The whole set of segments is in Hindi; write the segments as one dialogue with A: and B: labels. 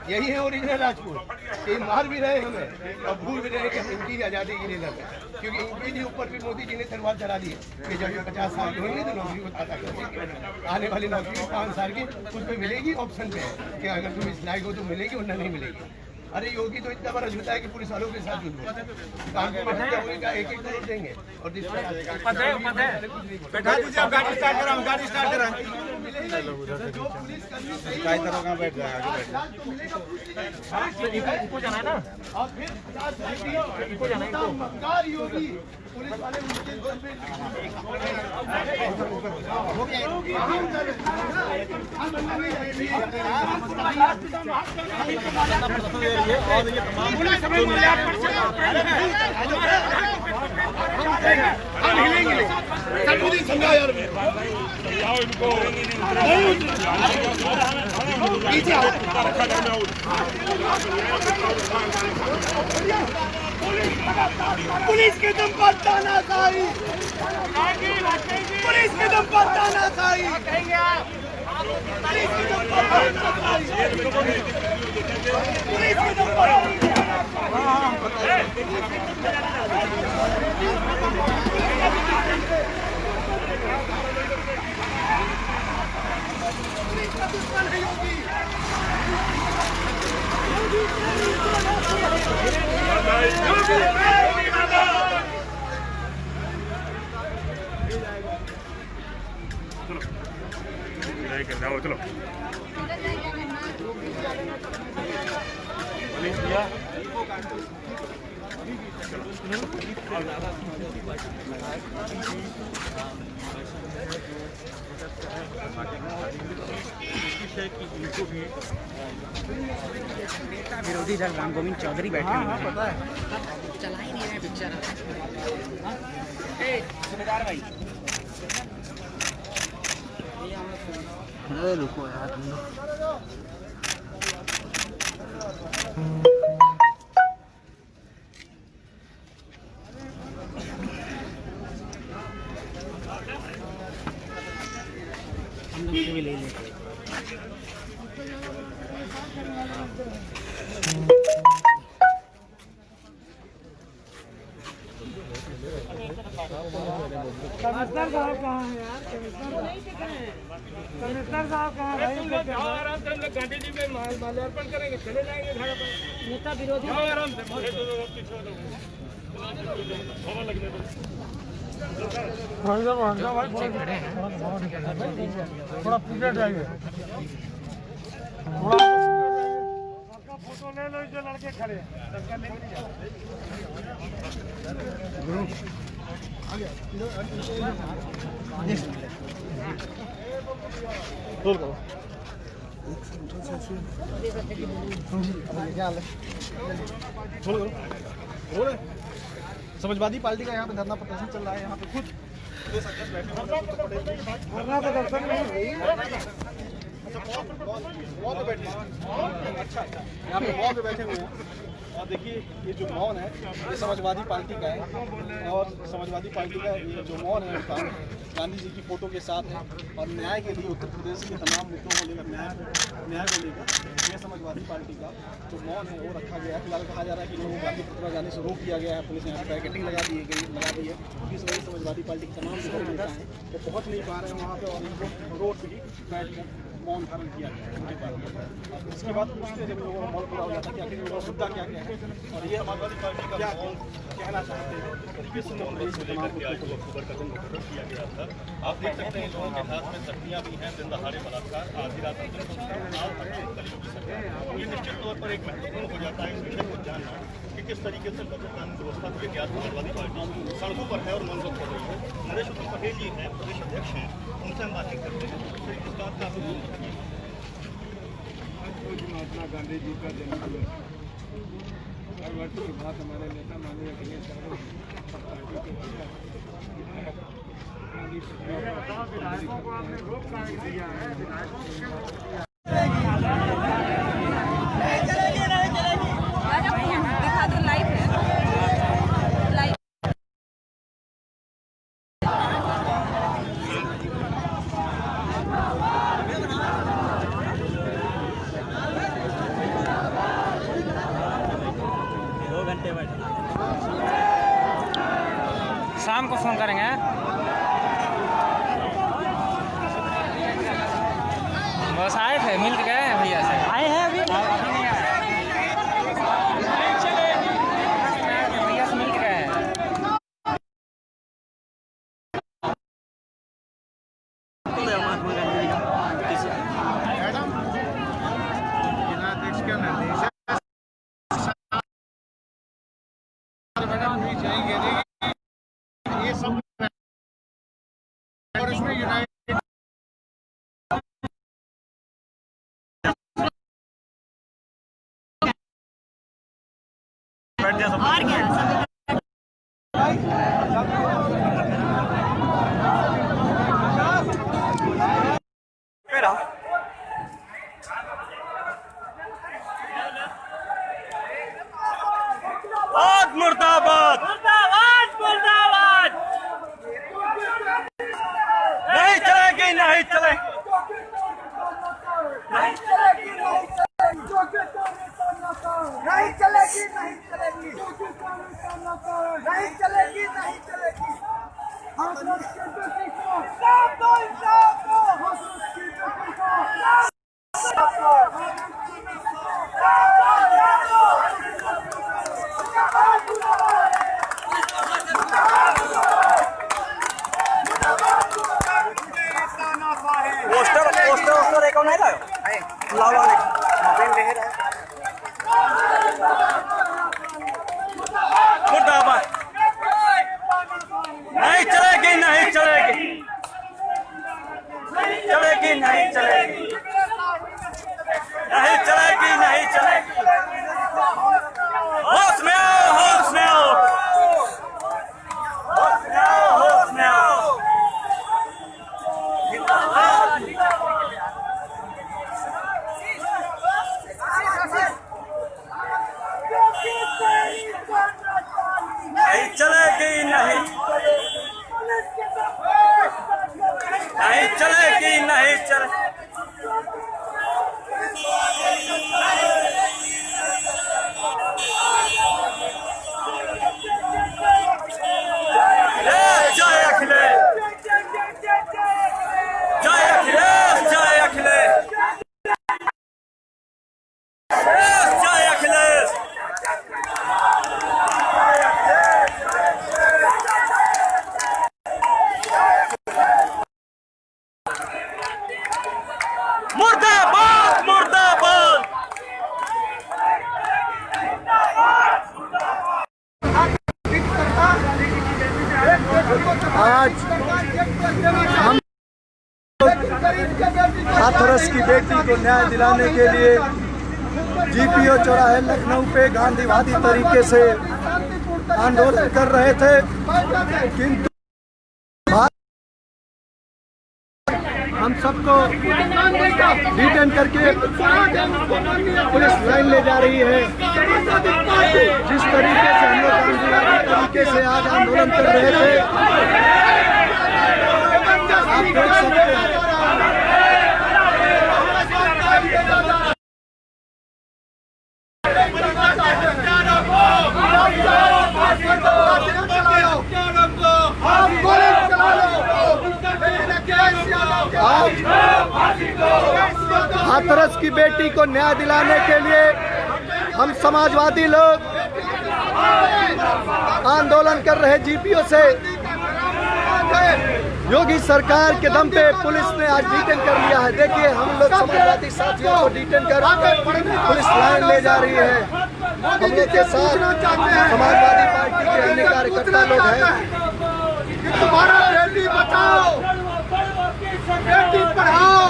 A: यही है ओरिजिनल राजपूत। ये मार भी रहे हमें और भूल भी रहे कि इनकी आज़ादी के लिए लड़ रहे, क्योंकि इनके भी ऊपर भी मोदी जी ने तलवार चला दी है कि जब ये 50 साल के होंगे तो नौकरी को खाता करेंगे। आने वाली नौकरी 5 साल की उस पर मिलेगी, ऑप्शन पे है कि अगर तुम इस लायक हो तो मिलेगी वरना नहीं मिलेगी। अरे योगी तो इतना बड़ा झूठा है कि पुलिस वालों के साथ झूठ बोलता है। काम को बैठा होगा 1-1 करोड़ देंगे और
B: बैठा दीजिए, गाड़ी स्टार्ट करा, गाड़ी स्टार्ट करा।
A: जो पुलिस कर्मी सही
B: बैठ जाएगा,
C: इनको जाना है ना,
A: और फिर 50 साल की इनको जाना है, मक्कार योगी पुलिस वाले उनके हम हिलेंगे समझा यार पीछे पुलिस के दम पर तानाशाही, पुलिस के दम पर तानाशाही, पुलिस के दम पर तानाशाही, पुलिस के दम पर दुश्मन है योगी।
D: चलो चलो
C: विरोधी दल राम गोविंद चौधरी बैठे हुए हैं,
A: पता है
C: चला ही नहीं रहे पिक्चर। सूबेदार भाई
B: रुको यार,
C: हम लोग से भी ले लेते।
E: कमिश्नर साहब कहाँ हैं यार? कमिश्नर साहब कहाँ है? आराम से हम लोग गांधी जी में माल्यार्पण करेंगे, चले जाएंगे घर पर। नेता विरोधी आराम से थोड़ा पीछे जाइए, थोड़ा फोटो ले लो जो लड़के खड़े हैं।
B: समाजवादी पार्टी का यहाँ पे धरना प्रदर्शन चल रहा है। यहाँ पे खुद
E: धरना प्रदर्शन नहीं,
B: वॉल पे बैठे हैं। अच्छा, यहाँ पे वॉल पे बैठे हुए हैं और देखिए ये जो मौन है ये समाजवादी पार्टी का है और समाजवादी पार्टी का ये जो मौन है उनका गांधी जी की फोटो के साथ है और न्याय के लिए उत्तर प्रदेश के तमाम मुद्दों को लेकर न्याय को लेकर ये समाजवादी पार्टी का जो मौन है वो रखा गया है। फिलहाल कहा जा रहा है कि लोगों को गांधी प्रतिमा जाने से रोक दिया गया है, पुलिस ने यहाँ बैरिकेडिंग लगा दी है। इस वजह से समाजवादी पार्टी के तमाम जो नेता हैं वो पहुँच नहीं पा रहे हैं वहाँ पर और इनको रोड पर ही बैठ कर मौन धारण किया गया है। इसके बाद पूछते हैं जब लोगों का मौन पूरा हो जाता है कि आखिर लोगों का मुद्दा क्या क्या है और ये समाजवादी पार्टी का क्या कहना चाहते हैं।
D: अक्टूबर का दिन मुकर्रर किया गया था। आप देख सकते हैं लोगों के हाथ में सख्तियाँ भी हैं, दिन दहाड़े बलात्कार, आधी रात ये निश्चित तौर पर एक महत्वपूर्ण हो जाता है इस विषय को जानना कि किस तरीके से कानून व्यवस्था को लेकर समाजवादी पार्टी सड़कों पर है और मनसब कर रही है। नरेश उत्तम पटेल जी हैं, प्रदेश अध्यक्ष हैं, उनसे हम बातचीत करते हैं। इस बात का
E: महात्मा गांधी जी का जन्मदिन हर वर्ष की बात हमारे नेता माननीय अखिलेश यादव
C: शाम को फोन करेंगे। बस आए थे, मिल के गए भैया से। आए हैं अभी नहीं आए, भैया से मिल के गए।
A: ये सब और इसमें यूनाइटेड
E: मुर्दाबाद मुर्दाबाद मुर्दाबाद। नहीं चलेगी, नहीं चलेगी,
F: नहीं चलेगी, नहीं चलेगी, नहीं चलेगी, नहीं चलेगी, नहीं चलेगी।
E: पोस्टर एक नहीं लाओ, लाओ मुर्दाबाद। नहीं चलेगी, नहीं चलेगी, चलेगी, नहीं चलेगी, नहीं चलेगी, नहीं चलेगी। होश में आओ, होश में आओ, होश में आओ, होश में आओ। नहीं चलेगी, नहीं, नहीं चलेगी, नहीं चलेगी। जय अखिलेश, जय अखिलेश, जय अखिलेश, जय अखिलेश। मुर्दाबाद मुर्दाबाद।
B: आज हम हाथरस की बेटी को न्याय दिलाने के लिए जीपीओ चौराहे लखनऊ पे गांधीवादी तरीके से आंदोलन कर रहे थे, किंतु हम सबको डिटेन करके पुलिस लाइन ले जा रही है। जिस तरीके से हम लोग गांधीवादी तरीके से आज आंदोलन कर रहे थे, आप देख सकते हैं। हाथरस की बेटी को न्याय दिलाने के लिए हम समाजवादी लोग आंदोलन कर रहे जीपीओ से। योगी सरकार के दम पे पुलिस ने आज डिटेन कर लिया है। देखिए, हम लोग समाजवादी साथियों को डिटेन कर पुलिस लाइन ले जा रही है। हम लोग के साथ समाजवादी पार्टी के अन्य कार्यकर्ता लोग हैं।
F: तुम्हारा बेटी बचाओ, बेटी पढ़ाओ,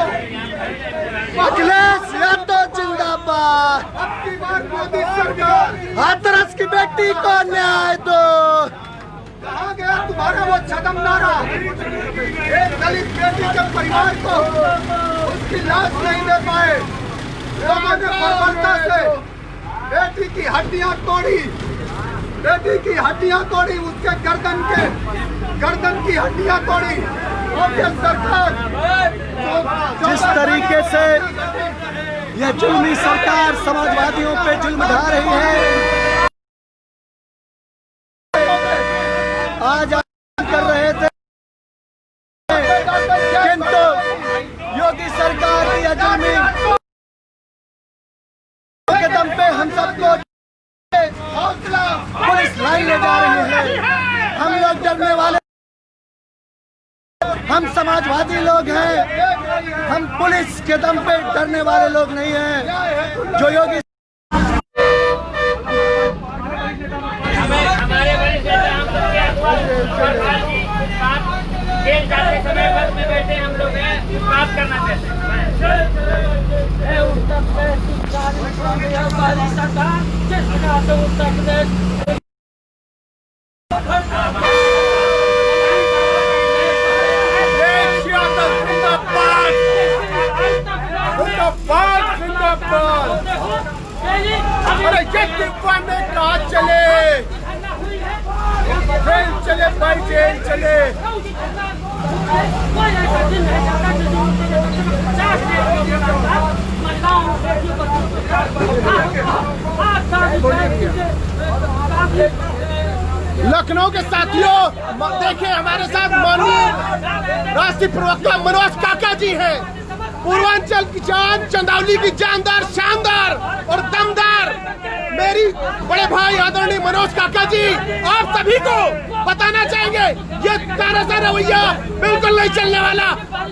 B: अखिलेश यादव जिंदाबाद।
F: अबकी बार मोदी सरकार,
B: हाथरस की बेटी को न्याय दो।
F: कहाँ गया तुम्हारा वो छदम नारा? एक दलित बेटी के परिवार को उसकी लाश नहीं दे पाए, लोगों ने बर्बरता से बेटी की हड्डियां तोड़ी, बेटी की हड्डियां तोड़ी, उसके गर्दन की हड्डियां तोड़ी। और ये सरकार
B: जिस तरीके से यह जुल्मी सरकार समाजवादियों पे जुल्म ढा रही है, आज
F: पे हम सबको हौसला पुलिस लाइन ले जा रही है। हम लोग डरने वाले, हम समाजवादी लोग हैं, हम पुलिस के दम पे डरने वाले लोग नहीं हैं। जो योगी
E: हमारे बड़े नेता हम लोग के जेल जाते समय बस में बैठे हम लोग हैं, बात करना चाहते हैं।
F: अरे ये दीवाने कहाँ चले, जेल चले भाई, जेल चले। लखनऊ के साथियों, देखिए हमारे साथ माननीय राष्ट्रीय प्रवक्ता मनोज काका जी हैं। पूर्वांचल की जान, चंदौली की जानदार, शानदार और दमदार मेरी बड़े भाई आदरणीय मनोज काका जी, आप सभी को बताना चाहेंगे ये तानाशाह रवैया बिल्कुल नहीं चलने वाला।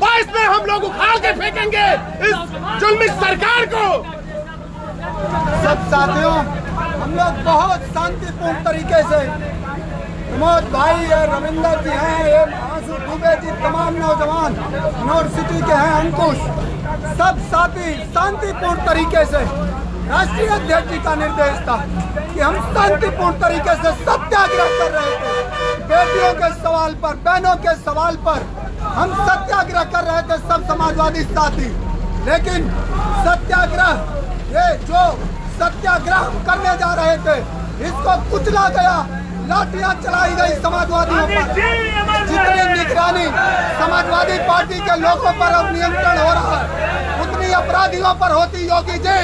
F: और इसमें हम लोग उखाड़ के फेंकेंगे इस जुल्मी सरकार को। सब साथियों, हम लोग बहुत शांतिपूर्ण तरीके से, प्रमोद भाई है, रविंदर जी हैं, ये आंसू दुबे जी, तमाम नौजवान नॉर्थ सिटी के हैं, अंकुश, सब साथी शांतिपूर्ण तरीके से, राष्ट्रीय अध्यक्ष जी का निर्देश था कि हम शांतिपूर्ण तरीके से सत्याग्रह कर रहे थे। बेटियों के सवाल पर, बहनों के सवाल पर हम सत्याग्रह कर रहे थे, सब समाजवादी साथी। लेकिन सत्याग्रह, ये जो सत्याग्रह करने जा रहे थे, इसको कुचला गया, लाठियां चलाई गई समाजवादियों पर। जितनी निगरानी समाजवादी पार्टी के लोगों पर अब नियंत्रण हो रहा है, उतनी अपराधियों पर होती योगी जी,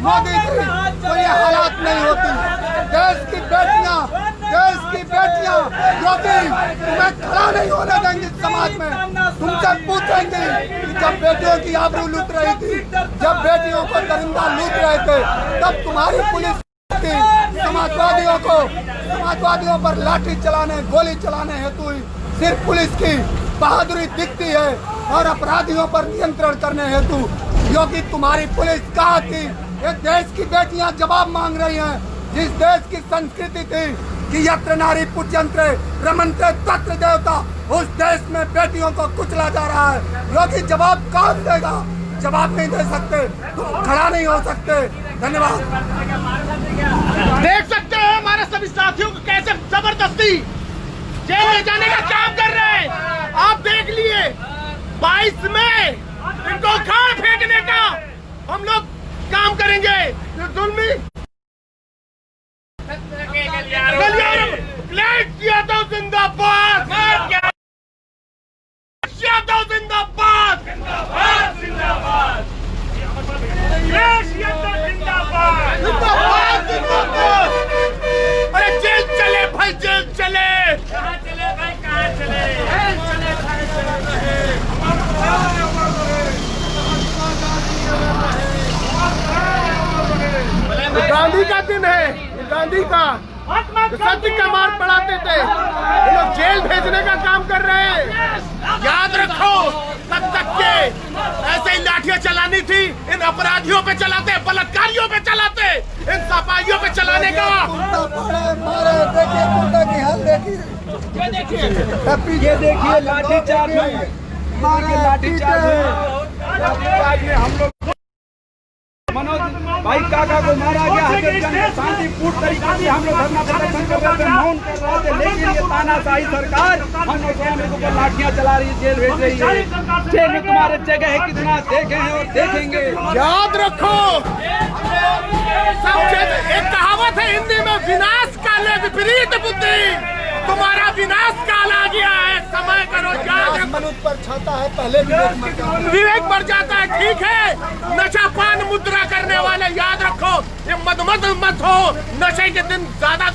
F: मोदी जी, तो ये हालात नहीं होती। देश की बेटियां योगी तुम्हें खड़ा नहीं होने देंगी समाज में। तुमसे पूछेंगे कि जब बेटियों की आबरू लूट रही थी, जब बेटियों को दरिंदा लूट रहे थे, तब तुम्हारी पुलिस समाजवादियों पर लाठी चलाने, गोली चलाने हेतु ही सिर्फ पुलिस की बहादुरी दिखती है और अपराधियों पर नियंत्रण करने हेतु योगी तुम्हारी पुलिस कहाँ थी? ये देश की बेटियां जवाब मांग रही हैं। जिस देश की संस्कृति थी कि यत्र नारी पूज्यन्ते रमन्ते तत्र देवता, उस देश में बेटियों को कुचला जा रहा है। योगी जवाब कौन देगा? जवाब नहीं दे सकते, तुम खड़ा नहीं हो सकते। धन्यवाद। देख सकते हैं हमारे सभी साथियों को कैसे जबरदस्ती जेल ले जाने का काम कर रहे हैं। आप देख लिए 22 में इनको उखाड़ फेंकने का हम लोग काम करेंगे। जुल्मी यादव जिंदाबाद, यादव जिंदाबाद, जिंदाबाद, अरे जेल चले भाई, जेल चले, कहाँ चले भाई, कहाँ चले, जेल चले भाई, गांधी का दिन है, गांधी का सत्य का मार्ग बढ़ाते थे, ये लोग जेल भेजने का काम कर रहे हैं। याद रखो, तब तक के ऐसे ही लाठियां चलानी थी, इन अपराधियों पे चलाते, बलात्कारियों पे चलाते, इन सफाइयों पे चलाने का। मारे देखिए कुत्ता की हाल देखिए, ये देखिए लाठी चार्ज है, लाठी चार्ज में हम लोग मनोज भाई काका को मारा गया। शांतिपूर्ण तरीके से हम लोग धरना प्रदर्शन कर रहे थे, मौन कर रहे थे, लेकिन ये तानाशाही सरकार हम लोग के ऊपर लाठियां चला रही है, जेल भेज रही है। जेल में तुम्हारे जगह है कितना, देखे हैं और देखेंगे। याद रखो, सब एक कहावत है हिंदी में, विनाश काले विपरीत बुद्धि, तुम्हारा विनाश काल आ गया है, समय करो, याद मनुष्य पर छाता है, पहले विवेक बढ़ जाता है। ठीक है, नशा पान मुद्रा करने वाले याद रखो, ये मत हो, नशे के दिन ज्यादा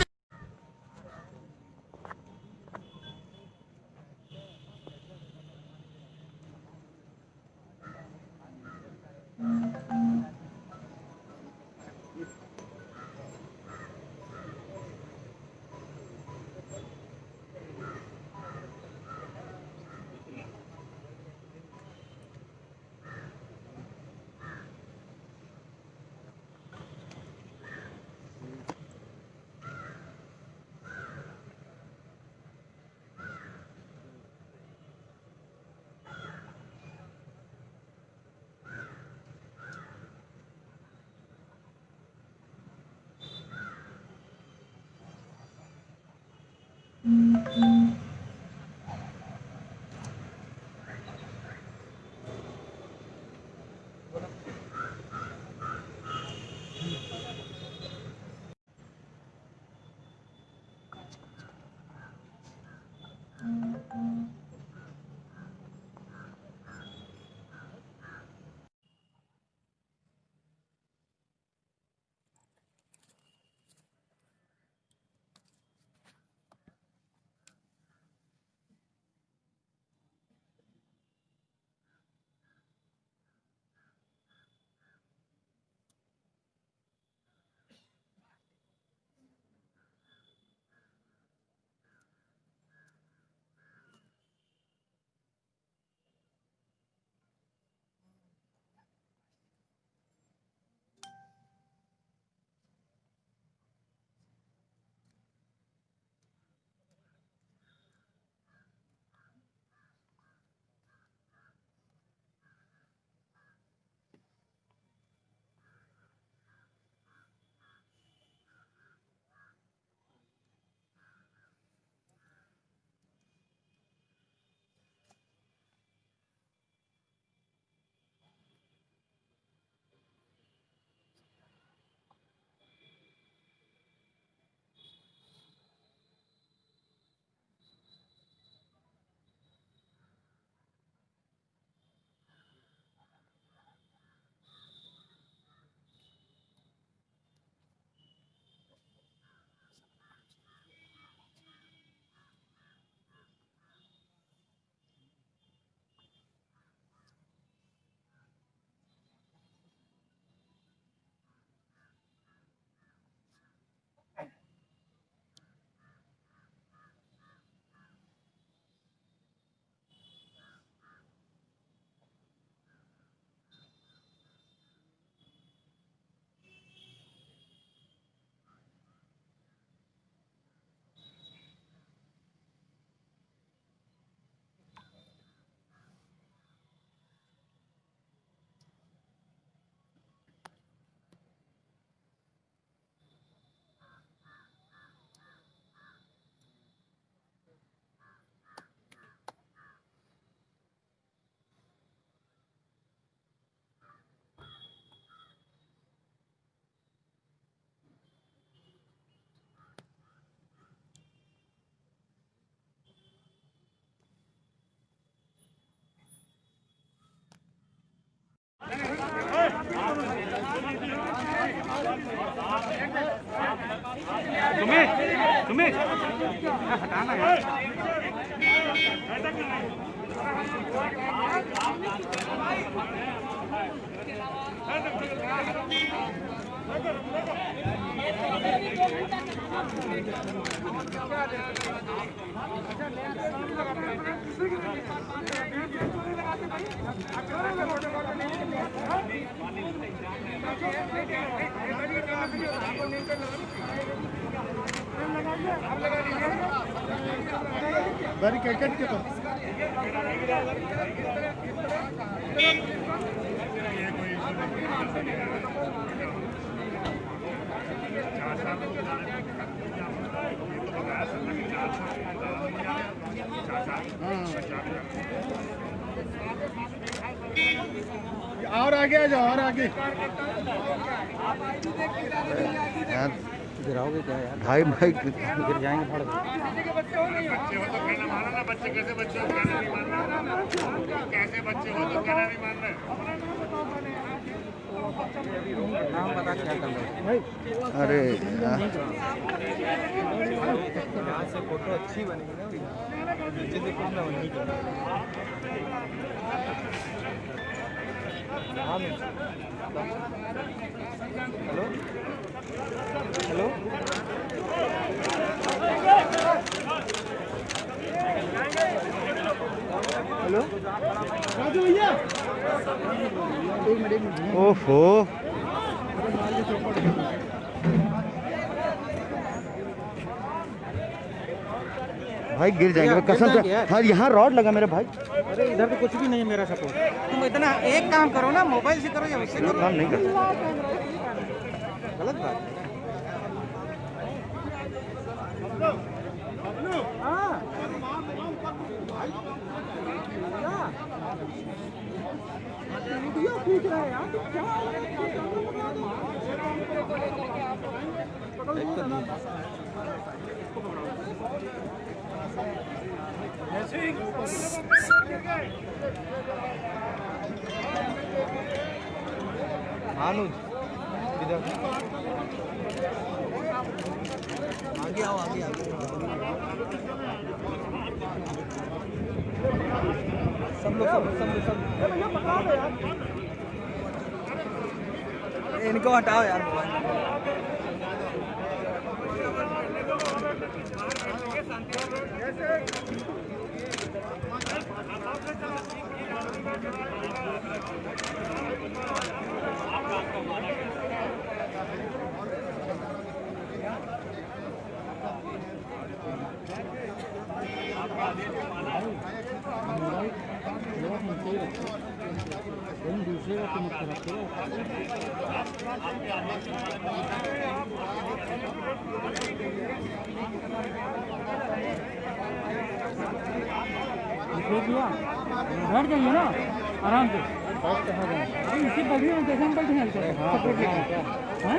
E: तुम्हें हटाना यार।
F: बैरिकेड के तो और आगे आ जाओ, और आगे
G: यार
C: गिराओगे क्या यार?
G: भाई भाई
C: गिर जाएंगे फड़
E: बच्चे हो तो कहना मानो ना, बच्चे कैसे बच्चे हो कहना नहीं मानना, कैसे बच्चे हो तो कहना नहीं मानना।
C: नाम पता क्या कर लो
G: अरे
C: यहाँ से फोटो अच्छी बनेगी ना, नीचे से कुछ ना बननी हेलो हेलो हेलो
F: राजू भैया
G: ओफो भाई गिर जाएंगे कसम से। हाँ यहाँ रॉड लगा मेरे भाई।
C: अरे इधर तो कुछ भी नहीं है मेरा सपोर्ट। तुम इतना एक काम करो ना, मोबाइल से करो या उससे करो।
G: काम नहीं कर
C: गलत बात है। अनुज इधर आगे आओ, आगे आओ। सब इनको हटाओ यार मोबाइल। दूसरे का तुम रखते हो। बैठ जाइए ना आराम से। इसी बगली में कैसे हम बैठे हैं? सपोर्ट है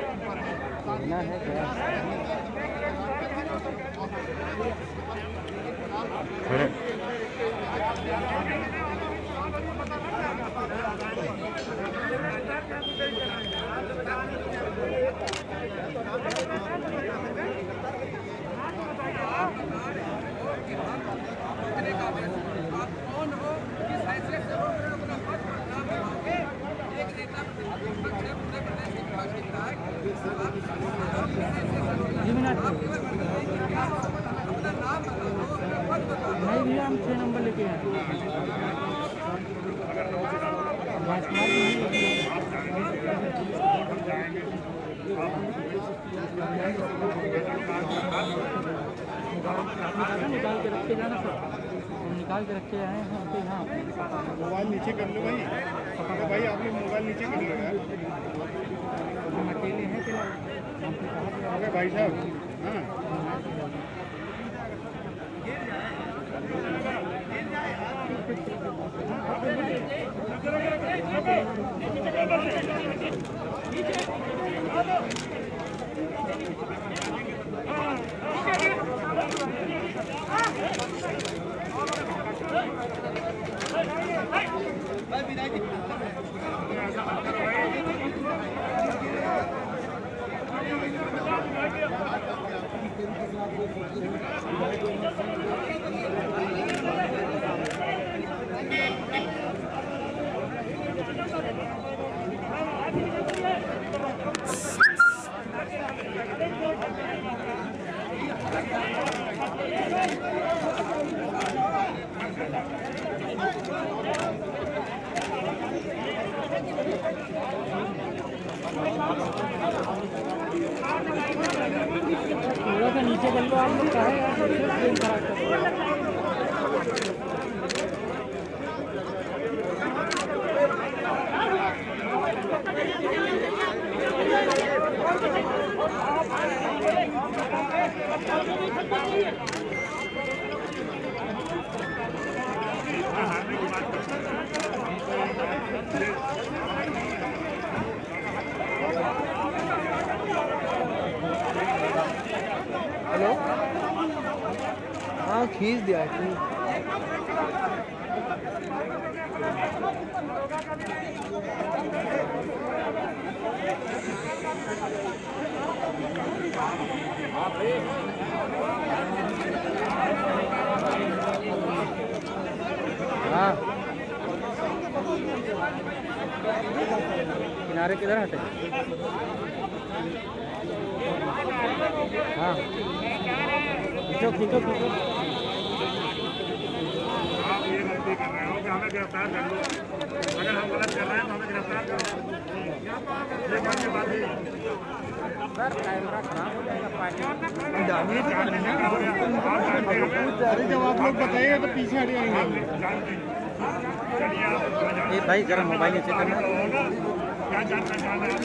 C: नहीं भैया, हम 6 नंबर लेके आए। निकाल के रख के जाना सर, हम निकाल के रख के आए हैं तो यहाँ।
F: मोबाइल नीचे कर लो भाई। अरे भाई आप लोग मोबाइल नीचे कर लो यार।
C: हम अकेले हैं फिर।
F: अरे भाई साहब, हाँ
E: Hey!
C: थोड़ा सा नीचे कर लो आप लोग, क्या है यार, फ्रेम खराब कर रहे हो।
F: हेलो, हाँ खींच दिया है।
C: हाँ, किनारे किधर हटे? हाँ, खींचो खींचो खींचो।
E: ये गलती कर रहे हो कि हमें गिरफ्तार कर लो। अगर हम गलत कर रहे हैं तो हमें गिरफ्तार कर लो। ये कौन सी बात है?
C: सर कैमरा खराब हो जाएगा, पार्टी
F: जब आप लोग बताइए तो पीछे हट जाएंगे।
C: ये भाई जरा मोबाइल नीचे करना।
E: क्या जानना चाह रहे हैं?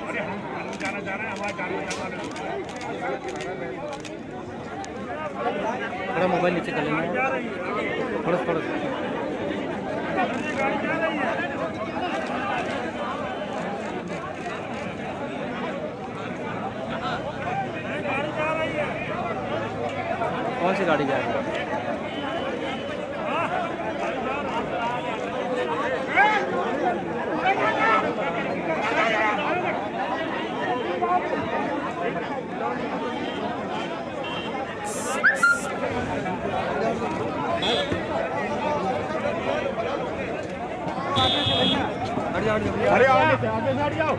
E: अरे हम जाना चाह रहे हैं, हमारा जानना चाह रहे हैं।
C: थोड़ा मोबाइल नीचे कर लेना, थोड़ा थोड़ा। कौन सी गाड़ी जा रही है?
E: अरे आगे से हट जाओ।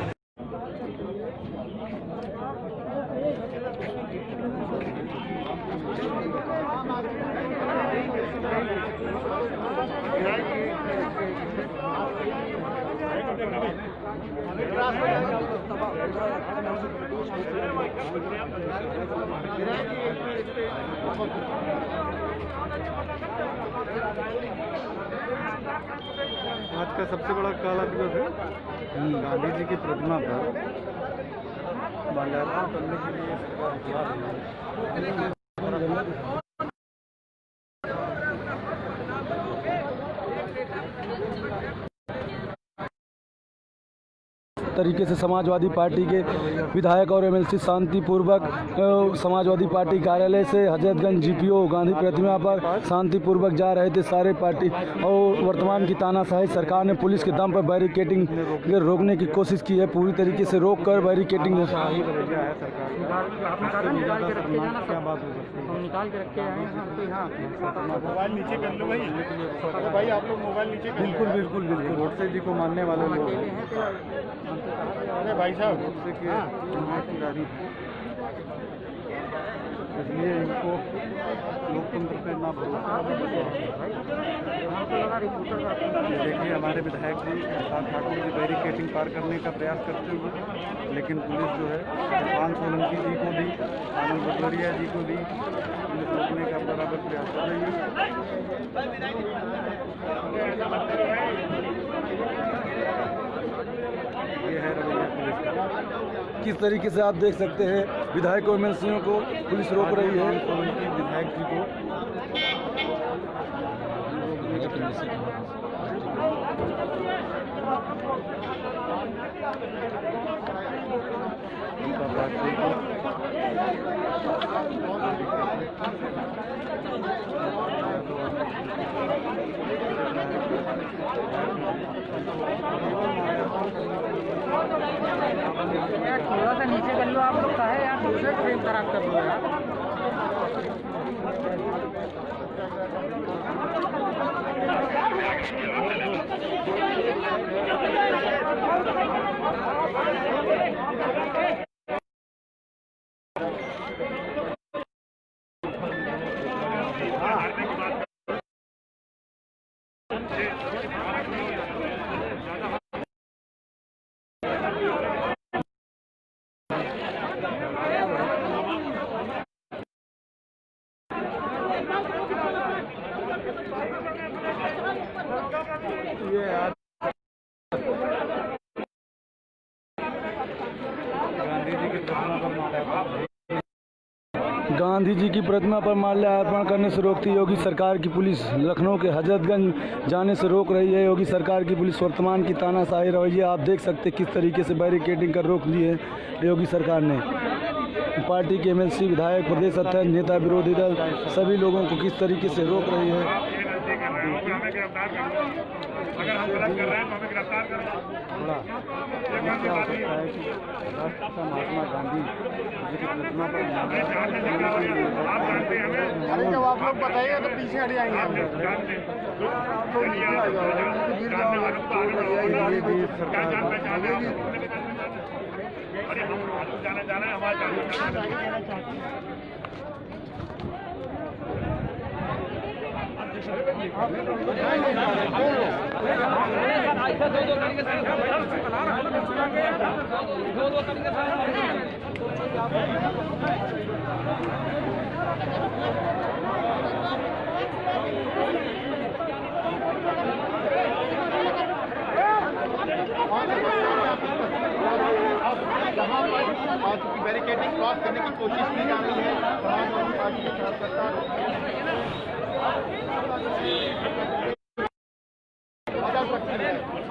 F: आज का सबसे बड़ा काला दिवस है। गांधी जी की प्रतिमा पर माल्यार्पण करने के लिए सरकार तरीके से समाजवादी पार्टी के विधायक और एमएलसी शांतिपूर्वक समाजवादी पार्टी कार्यालय से हजरतगंज जीपीओ गांधी प्रतिमा पर शांतिपूर्वक जा रहे थे सारे पार्टी। और वर्तमान की तानाशाही सरकार ने पुलिस के दम पर बैरिकेडिंग रोकने की कोशिश की है, पूरी तरीके से रोक कर बैरिकेडिंग।
C: निकाल के रख के आए हैं यहाँ।
E: मोबाइल नीचे कर लो भाई। भाई आप लोग मोबाइल नीचे कर लो।
F: बिल्कुल बिल्कुल बिल्कुल गोडसे जी को मानने वाले लोग।
E: अरे भाई साहब,
F: गोडसे की गाड़ी, इसलिए इनको लोकतंत्र पे ना भरोसा। देखिए हमारे विधायक जी प्रसाद ठाकुर जी बैरिकेडिंग पार करने का प्रयास करते हुए, लेकिन पुलिस जो है पान सोलंकी जी को भी, आनंद भदौरिया जी को भी पुलिस रोकने का बराबर प्रयास कर रही है। ये है रवैया पुलिस का। किस तरीके से आप देख सकते हैं विधायक और एमएलसीओं को पुलिस रोक रही है। विधायक जी को
C: थोड़ा सा नीचे कर लो आप लोग, क्या है यार, दूसरे फ्रेम खराब कर लो यार।
B: गांधी जी की प्रतिमा पर माल्यार्पण करने से रोकती योगी सरकार की पुलिस। लखनऊ के हजरतगंज जाने से रोक रही है योगी सरकार की पुलिस। वर्तमान की तानाशाही रवैया आप देख सकते किस तरीके से बैरिकेडिंग कर रोक ली है योगी सरकार ने। पार्टी के एमएलसी, विधायक, प्रदेश अध्यक्ष, नेता, विरोधी दल सभी लोगों को किस तरीके से रोक रही है।
E: अगर हम गलत कर रहे हैं तो हमें गिरफ्तार करो।
G: महात्मा गांधी जी की प्रतिमा पर
E: आप जानते हैं हमें।
F: अरे जब आप लोग बताइए तो पीछे हट जाएंगे हम लोग।
E: अरे हम जाना जा रहे हैं हमारे
F: बैरिकेडिंग क्रॉस करने की कोशिश की जा रही है। समाजवादी पार्टी के कार्यकर्ता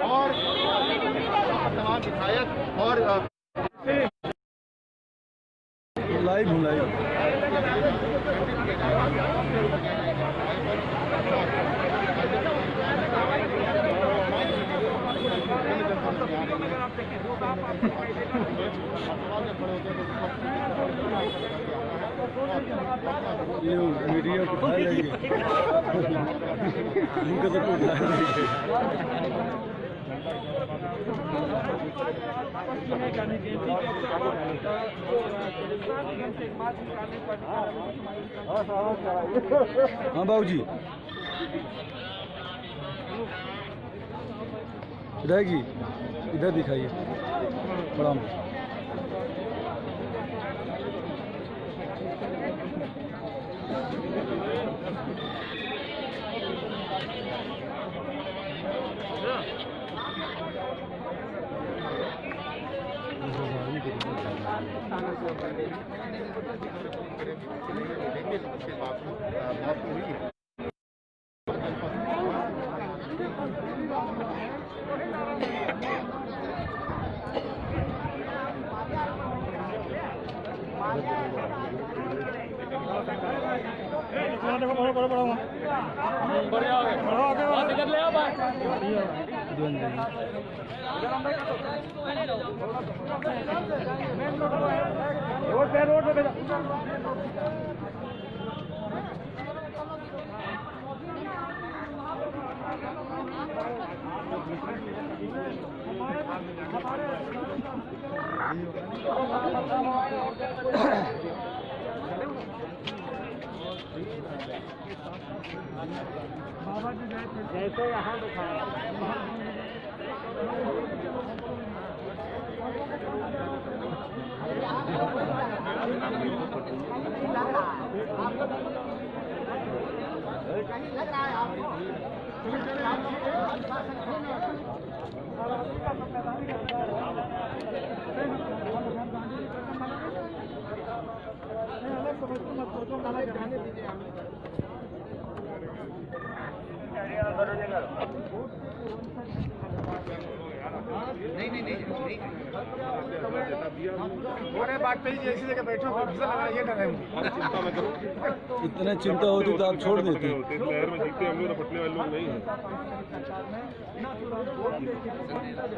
F: और तमाम विधायक और
B: लाइव ये मीडिया को उठा लेंगे उनका सबको उठा लेंगे। हाँ बाबूजी रहेगी इधर दिखाइए। प्रणाम।
C: बाबा जी जैसे यहाँ दिखाया
F: वाजपेयी जी ऐसी जगह बैठो ये डर है।
B: इतने चिंता होती तो आप छोड़ देते।
E: लहर में जीते हम लोग निपटने वाले लोग नहीं हैं।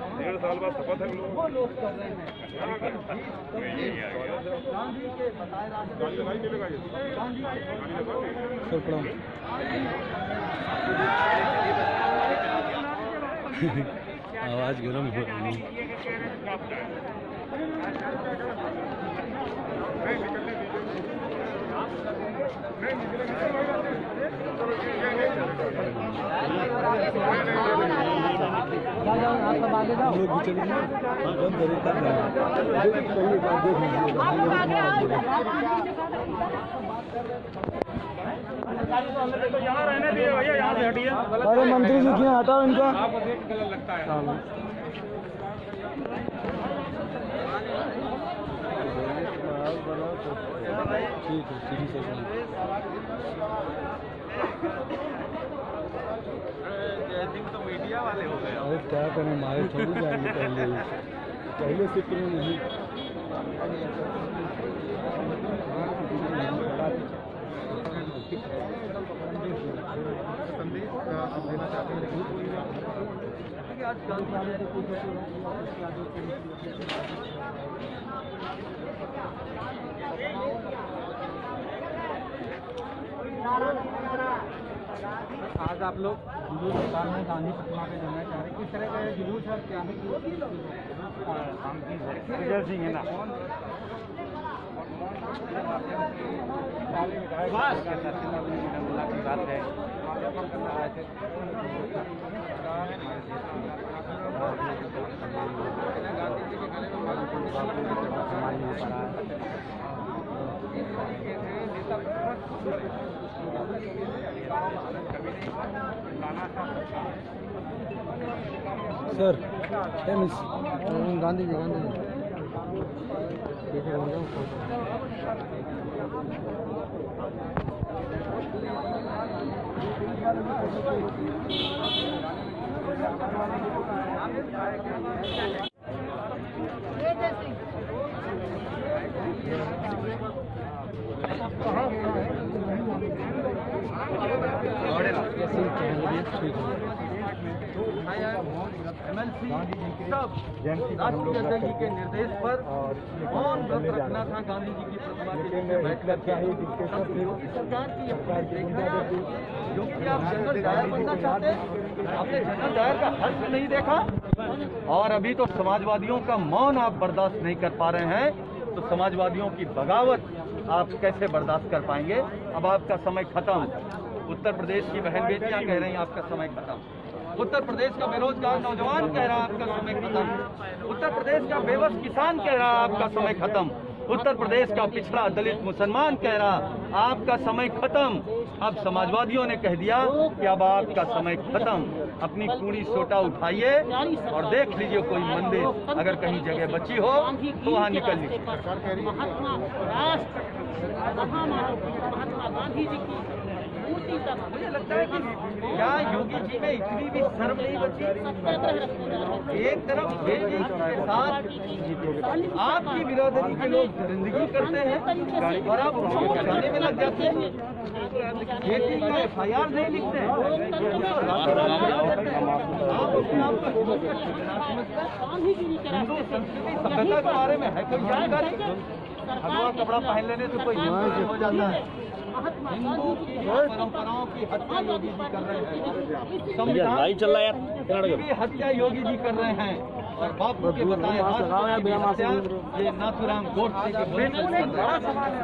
E: 1.5 साल बाद शपथ है हम लोग।
B: सर प्रणाम। आवाज गर्म हो रही है। लोग भी चलेंगे। हाँ, जब जरूर कर रहे हैं। देखिए, एक बार देख लीजिए।
E: यहाँ रहने दिए भैया, यहाँ से हटिए।
B: अरे मंत्री जी क्यों हटाओ इनका?
E: आपको देख के गलत लगता है।
B: ठीक है, ठीक है।
D: तो मीडिया वाले हो गए।
B: अरे क्या करें, हमारे थोड़ी जाएंगे पहले से क्यों नहीं।
F: संदेश आप देना चाहते हैं?
C: आज आप लोग जुलूस निकाल में गांधी प्रतिमा पे जाना चाह रहे हैं, किस तरह का ये जुलूस है? क्या विजय सिंह है ना, की बात है।
B: सर
G: गांधी जी
B: राष्ट्रीय अध्यक्ष जी के निर्देश पर मौन व्रत रखना था गांधी जी की प्रतिमा के नीचे बैठकर के। योगी सरकार की योगी आप जनरल डायर बनना चाहते, आपने जनरल डायर का हर्ष नहीं देखा, और अभी तो समाजवादियों का मौन आप बर्दाश्त नहीं कर पा रहे हैं, तो समाजवादियों की बगावत आप कैसे बर्दाश्त कर पाएंगे? अब आपका समय खत्म। उत्तर प्रदेश की बहन बेटियां कह रही हैं आपका समय खत्म। उत्तर प्रदेश का बेरोजगार नौजवान कह रहा है आपका समय खत्म। उत्तर प्रदेश का बेबस किसान कह रहा है आपका समय खत्म। उत्तर प्रदेश का पिछड़ा दलित मुसलमान कह रहा आपका समय खत्म। अब समाजवादियों ने कह दिया कि अब आपका समय खत्म। अपनी कूड़ी सोटा उठाइए और देख लीजिए कोई मंदिर अगर कहीं जगह बची हो तो वहाँ निकल लीजिए।
H: महात्मा राष्ट्र महात्मा गांधी जी की मूर्ति तक
B: मुझे लगता है कि क्या योगी जी में इतनी भी शर्म नहीं बची? एक तरफ खेती के साथ आपकी बिरादरी के लोग दरिंदगी करते हैं और आप उसको बचाने में लग जाते हैं। खेती का FIR नहीं लिखते हैं, आप अपने आप को हिंदू संस्कृति सभ्यता के बारे में है कोई जानकारी? भगवा कपड़ा पहन लेने से कोई हिंदू हो जाता है? हिंदू की परंपराओं की हत्या योगी जी कर रहे हैं। संविधान चल रहा है, की हत्या योगी जी कर रहे हैं। और बापू के बताए हत्या ये नाथूराम गोडसे के बड़ा सवाल है।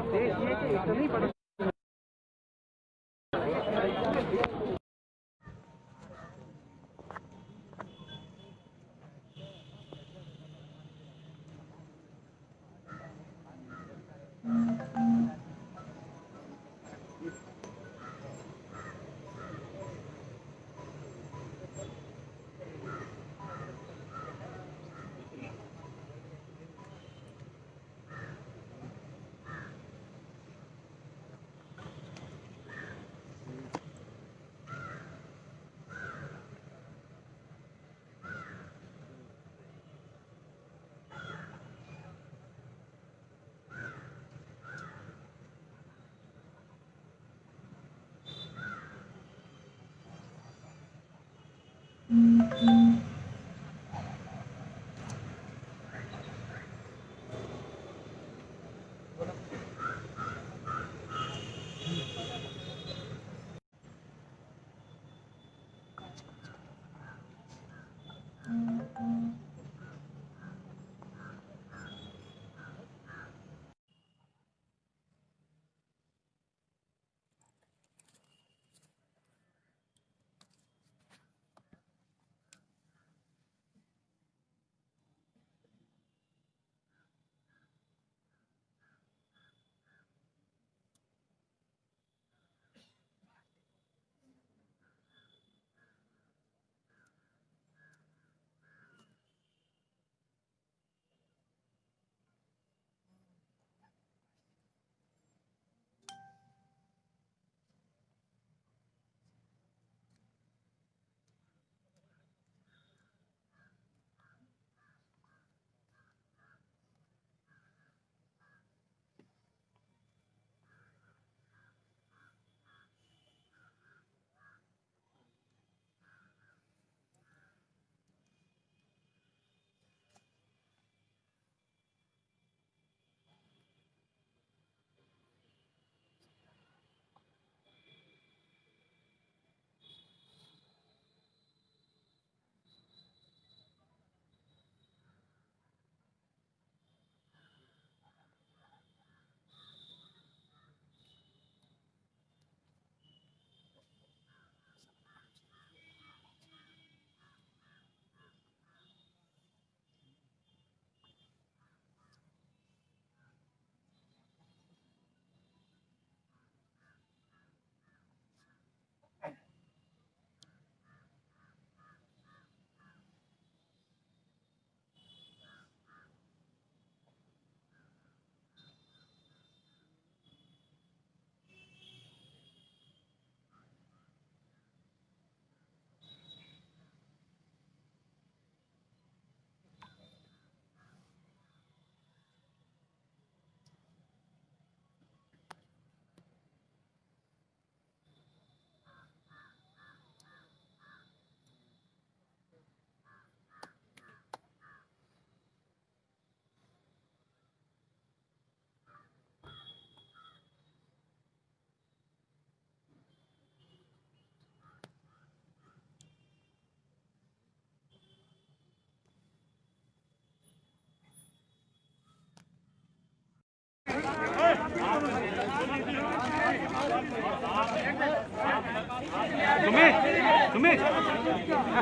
C: तुम्हें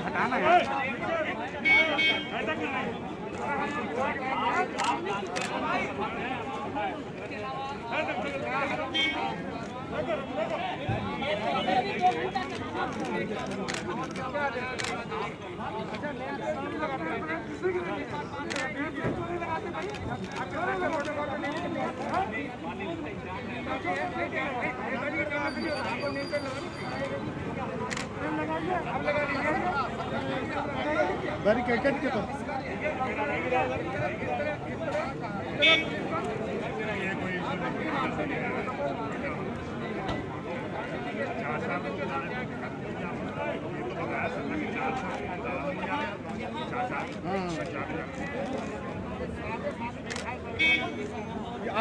C: हटाना यार।
E: बैरिकेड के तो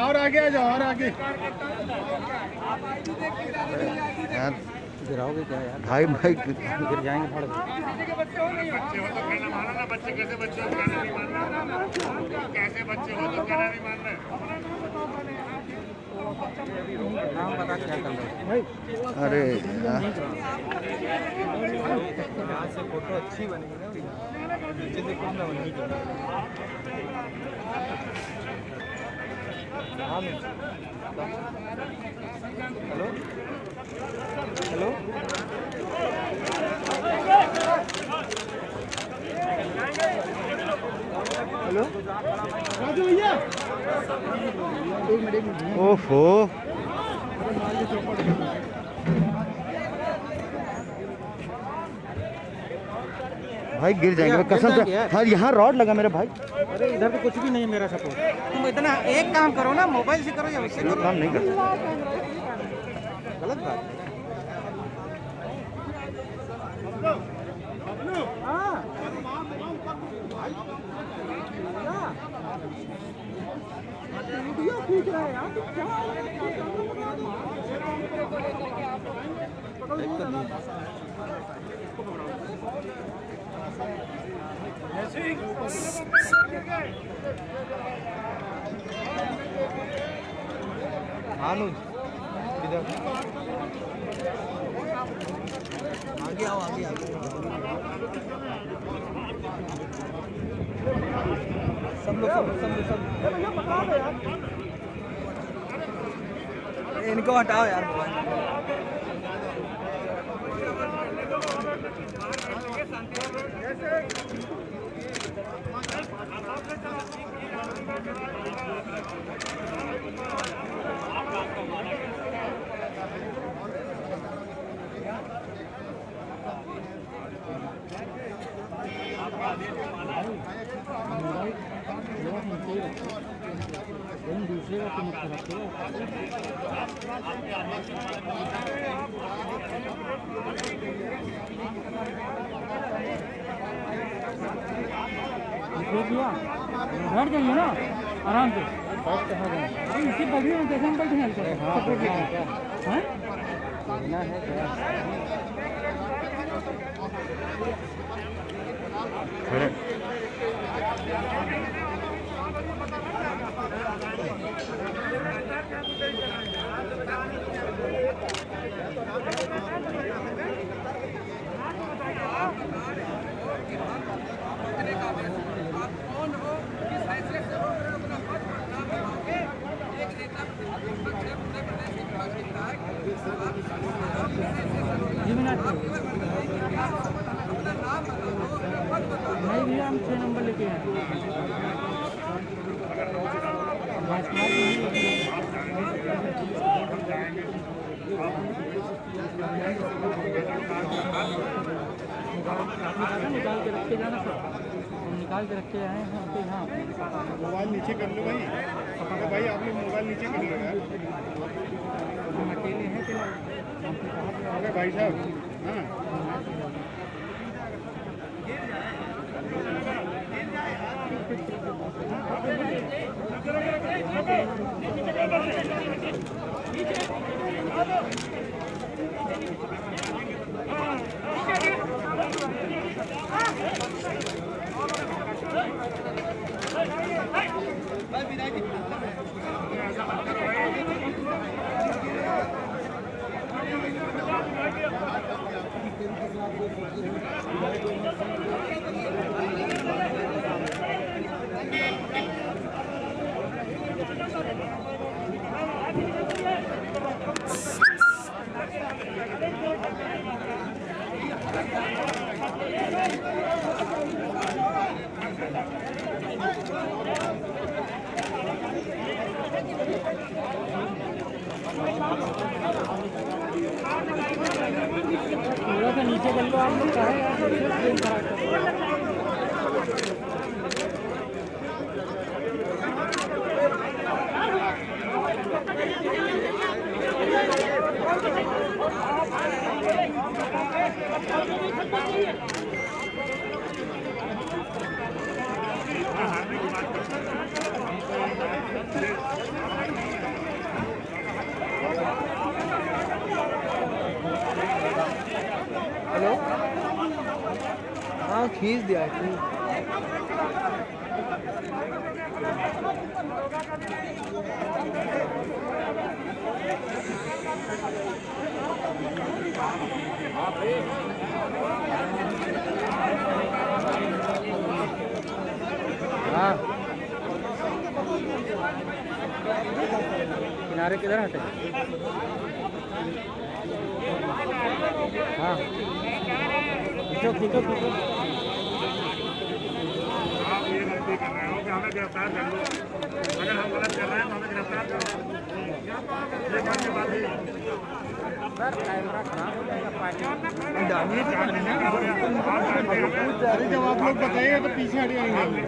E: और आगे आ जाओ, और आगे
G: यार
C: गिराओगे क्या यार?
G: भाई भाई
C: गिर जाएंगे फड़ के।
E: बच्चे हो तो कहना मानो ना, बच्चे कैसे बच्चे हो कहना नहीं मानना, कैसे बच्चे हो तो कहना नहीं मानना।
C: नाम बता क्या कर रहे हो?
G: अरे
B: यहाँ से फोटो अच्छी बनेगी ना भैया, नीचे से कम ना बनेगी। हेलो हेलो हेलो राजू भैया,
G: ओफो भाई गिर जाएंगे कसम से। हाँ यहाँ रॉड लगा मेरे भाई।
C: अरे इधर तो कुछ भी नहीं है मेरा सपोर्ट। तुम इतना एक काम करो ना, मोबाइल से करो या उससे करो।
G: काम नहीं कर
C: गलत बात है।
B: अनुज इधर आगे आओ, आगे आगे। सब लोग इनको हटाओ यार मोबाइल।
C: दूसरे का तुम रखते हो। बैठ जाइए ना आराम से। इसी बगली में कैसे हम बैठे हैं? सपोर्ट लेके हैं ना है क्या? नहीं भैया, हम 6 नंबर लेके आए। निकाल के रख के जाना सर, हम निकाल के रख के आए हैं तो यहाँ।
E: मोबाइल नीचे कर लो भाई, भाई आप लोग मोबाइल नीचे कर लो यार।
C: हम अकेले हैं कि
E: अरे भाई साहब,
F: विदाई
C: बदल लो आप लोग कहे यार
B: हेलो हाँ खींच दिया
C: हाँ किनारे किधर हटे हाँ खींचो खींचो खींचो
E: आप ये गलती कर रहे हो कि हमें गिरफ्तार कर लो। अगर हम गलत कर रहे हैं तो हमें गिरफ्तार कर लो। ये बात की बात है।
C: सर कैमरा खराब हो जाएगा पानी
E: डालिए तो पानी ना
B: जब आप लोग बताइए तो पीछे हट जाएंगे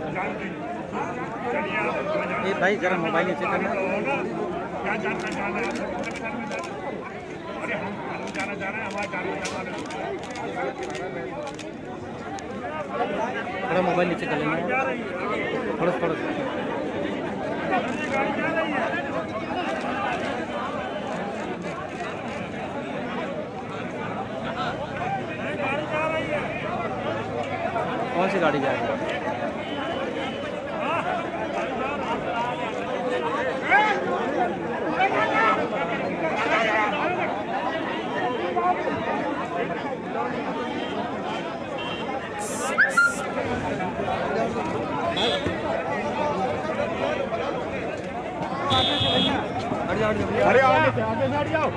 C: ये भाई जरा मोबाइल नीचे करना
E: क्या जानना चाह रहे हैं? अरे हम कानून जाना चाह रहे हैं, हमारा कानून जाना
C: थोड़ा मोबाइल नीचे कर लेना थोड़ा थोड़ा कौन सी गाड़ी जा रही है
B: अरे आगे से हट जाओ।